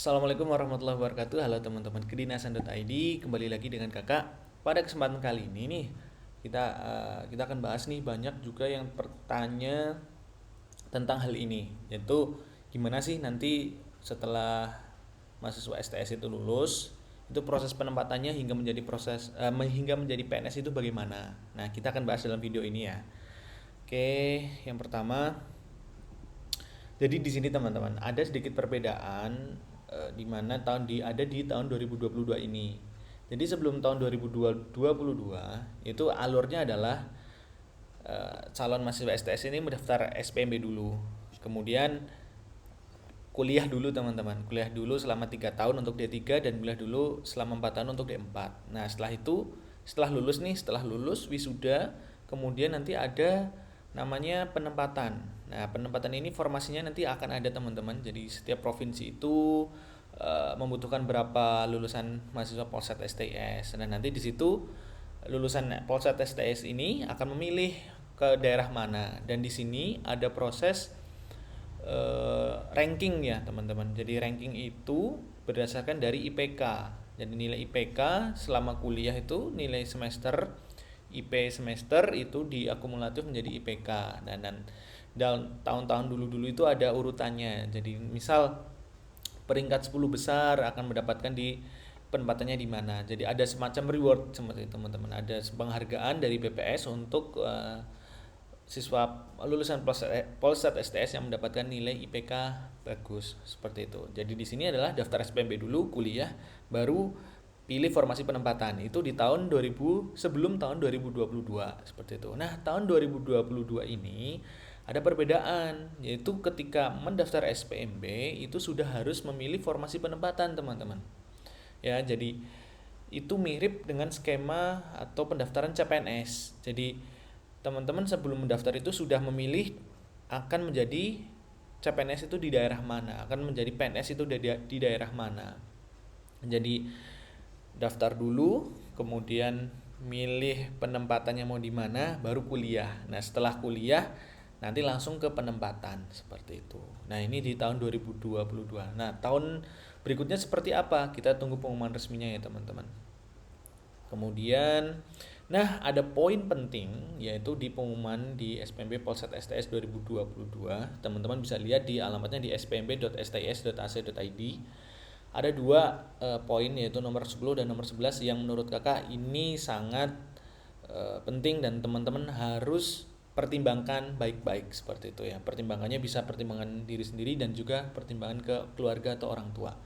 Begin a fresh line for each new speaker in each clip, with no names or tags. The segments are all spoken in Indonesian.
Assalamualaikum warahmatullahi wabarakatuh. Halo teman-teman kedinasan.id, kembali lagi dengan kakak. Pada kesempatan kali ini nih kita akan bahas nih, banyak juga yang bertanya tentang hal ini, yaitu gimana sih nanti setelah mahasiswa STS itu lulus, itu proses penempatannya hingga menjadi PNS itu bagaimana. Nah, kita akan bahas dalam video ini ya. Oke, yang pertama, jadi di sini teman-teman ada sedikit perbedaan, di mana ada di tahun 2022 ini. Jadi sebelum tahun 2022 itu alurnya adalah calon mahasiswa STS ini mendaftar SPMB dulu. Kemudian kuliah dulu teman-teman. Kuliah dulu selama 3 tahun untuk D3 dan kuliah dulu selama 4 tahun untuk D4. Nah, setelah lulus wisuda, kemudian nanti ada namanya penempatan. Nah, penempatan ini formasinya nanti akan ada teman-teman. Jadi setiap provinsi itu membutuhkan berapa lulusan mahasiswa Polsat STS. Dan nanti di situ lulusan Polsat STS ini akan memilih ke daerah mana. Dan di sini ada proses ranking ya teman-teman. Jadi ranking itu berdasarkan dari IPK. Jadi nilai IPK selama kuliah itu nilai semester, IP semester itu diakumulatif menjadi IPK. Dan dalam tahun-tahun dulu-dulu itu ada urutannya. Jadi misal peringkat 10 besar akan mendapatkan di penempatannya di mana. Jadi ada semacam reward seperti itu teman-teman. Ada penghargaan dari BPS untuk siswa lulusan Polsat STS yang mendapatkan nilai IPK bagus seperti itu. Jadi di sini adalah daftar SPMB dulu, kuliah, baru pilih formasi penempatan. Itu di tahun 2000 sebelum tahun 2022 seperti itu. Nah, tahun 2022 ini ada perbedaan, yaitu ketika mendaftar SPMB itu sudah harus memilih formasi penempatan, teman-teman. Ya, jadi itu mirip dengan skema atau pendaftaran CPNS. Jadi teman-teman sebelum mendaftar itu sudah memilih akan menjadi CPNS itu di daerah mana, akan menjadi PNS itu di daerah mana. Jadi daftar dulu, kemudian milih penempatannya mau di mana, baru kuliah. Nah, setelah kuliah nanti langsung ke penempatan seperti itu. Nah, ini di tahun 2022. Nah, tahun berikutnya seperti apa? Kita tunggu pengumuman resminya ya, teman-teman. Kemudian, nah ada poin penting yaitu di pengumuman di SPMB Polsat STS 2022. Teman-teman bisa lihat di alamatnya di spmb.sts.ac.id. Ada dua poin, yaitu nomor 10 dan nomor 11 yang menurut kakak ini sangat penting dan teman-teman harus pertimbangkan baik-baik seperti itu ya. Pertimbangannya bisa pertimbangan diri sendiri dan juga pertimbangan ke keluarga atau orang tua.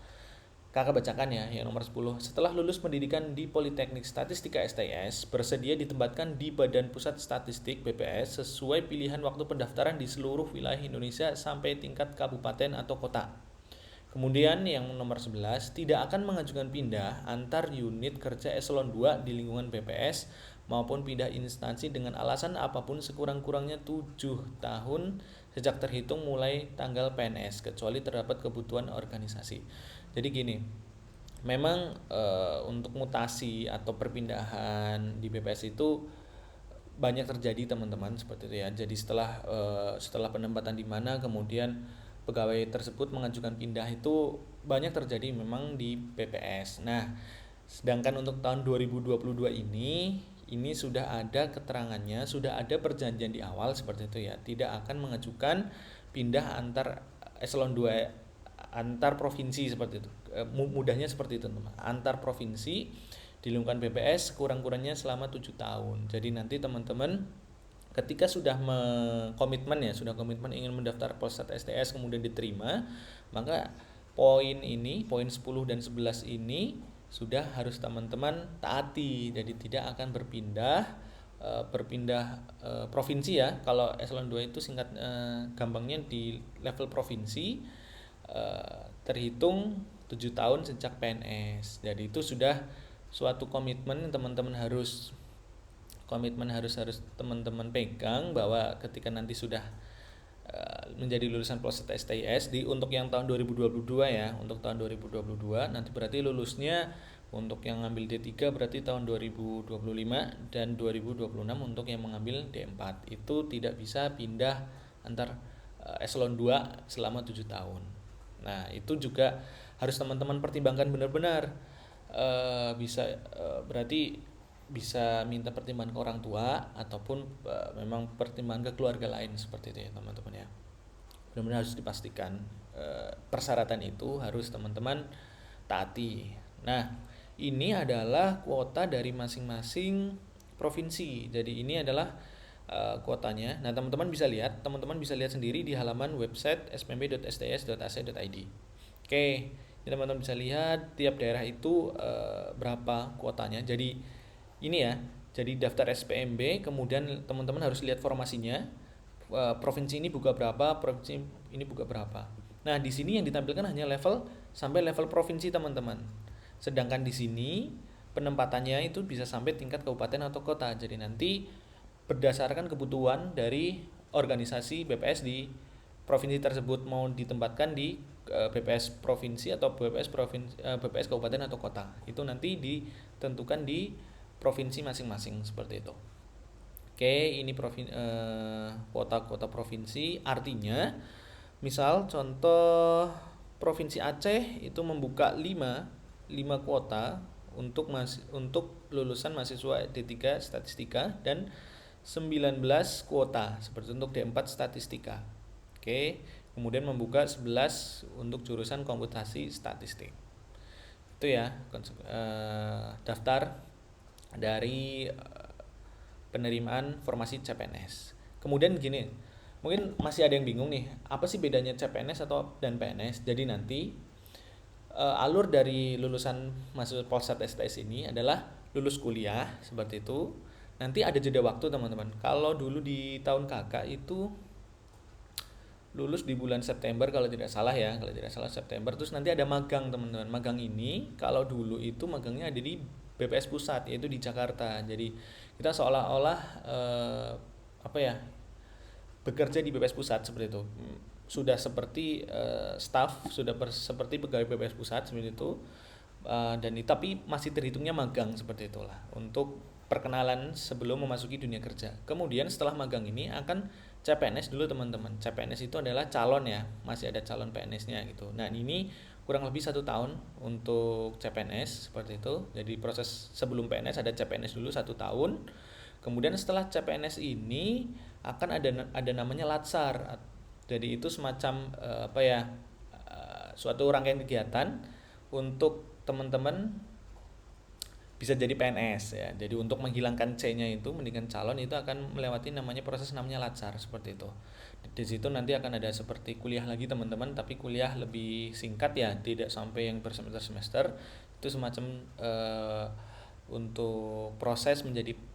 Kakak bacakan ya, yang nomor 10. Setelah lulus pendidikan di Politeknik Statistika STS, bersedia ditempatkan di Badan Pusat Statistik BPS sesuai pilihan waktu pendaftaran di seluruh wilayah Indonesia sampai tingkat kabupaten atau kota. Kemudian yang nomor 11, tidak akan mengajukan pindah antar unit kerja eselon 2 di lingkungan BPS maupun pindah instansi dengan alasan apapun sekurang-kurangnya 7 tahun sejak terhitung mulai tanggal PNS, kecuali terdapat kebutuhan organisasi. Jadi gini, memang untuk mutasi atau perpindahan di BPS itu banyak terjadi teman-teman seperti itu ya. Jadi setelah penempatan di mana kemudian pegawai tersebut mengajukan pindah itu banyak terjadi memang di BPS. Nah, sedangkan untuk tahun 2022 ini sudah ada keterangannya, sudah ada perjanjian di awal seperti itu ya. Tidak akan mengajukan pindah antar eselon 2 antar provinsi seperti itu. Mudahnya seperti itu teman. Antar provinsi di lingkungan BPS kurang-kurangnya selama 7 tahun. Jadi nanti teman-teman ketika sudah komitmen ingin mendaftar Polsat STS kemudian diterima, maka poin 10 dan 11 ini sudah harus teman-teman taati. Jadi tidak akan berpindah provinsi ya. Kalau eselon 2 itu gampangnya di level provinsi, terhitung 7 tahun sejak PNS. Jadi itu sudah suatu komitmen teman-teman harus teman-teman pegang, bahwa ketika nanti sudah menjadi lulusan Polsat STS untuk yang tahun 2022 ya. Untuk tahun 2022 nanti berarti lulusnya untuk yang ngambil D3 berarti tahun 2025 dan 2026 untuk yang mengambil D4. Itu tidak bisa pindah antar eselon 2 selama 7 tahun. Nah, itu juga harus teman-teman pertimbangkan benar-benar. Berarti bisa minta pertimbangan ke orang tua ataupun memang pertimbangan ke keluarga lain seperti itu ya teman-teman ya. Benar-benar harus dipastikan persyaratan itu harus teman-teman taati. Nah, ini adalah kuota dari masing-masing provinsi. Jadi ini adalah kuotanya. Nah, teman-teman bisa lihat sendiri di halaman website spmb.sts.ac.id. Oke, ini teman-teman bisa lihat tiap daerah itu berapa kuotanya. Jadi ini ya, jadi daftar SPMB, kemudian teman-teman harus lihat formasinya. Provinsi ini buka berapa, provinsi ini buka berapa. Nah, di sini yang ditampilkan hanya level sampai level provinsi, teman-teman. Sedangkan di sini penempatannya itu bisa sampai tingkat kabupaten atau kota. Jadi nanti berdasarkan kebutuhan dari organisasi BPS di provinsi tersebut mau ditempatkan di BPS provinsi atau BPS kabupaten atau kota. Itu nanti ditentukan di provinsi masing-masing seperti itu. Oke, ini kuota-kuota provinsi. Artinya, misal contoh Provinsi Aceh itu membuka 5 kuota untuk lulusan mahasiswa D3 Statistika dan 19 kuota seperti untuk D4 Statistika. Oke, kemudian membuka 11 untuk jurusan komputasi statistik. Itu ya daftar dari penerimaan formasi CPNS. Kemudian gini, mungkin masih ada yang bingung nih, apa sih bedanya CPNS dan PNS? Jadi nanti alur dari lulusan mahasiswa Polsat STS ini adalah lulus kuliah seperti itu. Nanti ada jeda waktu, teman-teman. Kalau dulu di tahun kakak itu lulus di bulan September kalau tidak salah September, terus nanti ada magang, teman-teman. Magang ini kalau dulu itu magangnya ada di BPS pusat, yaitu di Jakarta. Jadi kita seolah-olah bekerja di BPS pusat seperti itu. Sudah seperti staff, seperti pegawai BPS pusat seperti itu. Tapi masih terhitungnya magang seperti itulah untuk perkenalan sebelum memasuki dunia kerja. Kemudian setelah magang ini akan CPNS dulu, teman-teman. CPNS itu adalah calon ya, masih ada calon PNS-nya gitu. Nah, ini kurang lebih 1 tahun untuk CPNS seperti itu. Jadi proses sebelum PNS ada CPNS dulu 1 tahun. Kemudian setelah CPNS ini akan ada namanya latsar. Jadi itu semacam suatu rangkaian kegiatan untuk teman-teman bisa jadi PNS ya. Jadi untuk menghilangkan C-nya itu, menjadikan calon itu akan melewati proses namanya latsar seperti itu. Di situ nanti akan ada seperti kuliah lagi, teman-teman, tapi kuliah lebih singkat ya, tidak sampai yang bersemester-semester. Itu semacam untuk proses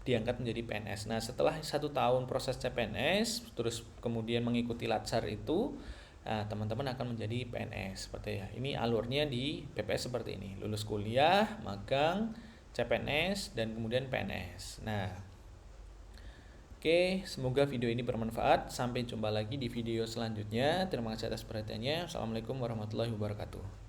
diangkat menjadi PNS. Nah, setelah 1 tahun proses CPNS, terus kemudian mengikuti latsar itu, teman-teman akan menjadi PNS seperti ya. Ini alurnya di BPS seperti ini. Lulus kuliah, magang, CPNS, dan kemudian PNS. Nah, oke, semoga video ini bermanfaat. Sampai jumpa lagi di video selanjutnya. Terima kasih atas perhatiannya. Assalamualaikum warahmatullahi wabarakatuh.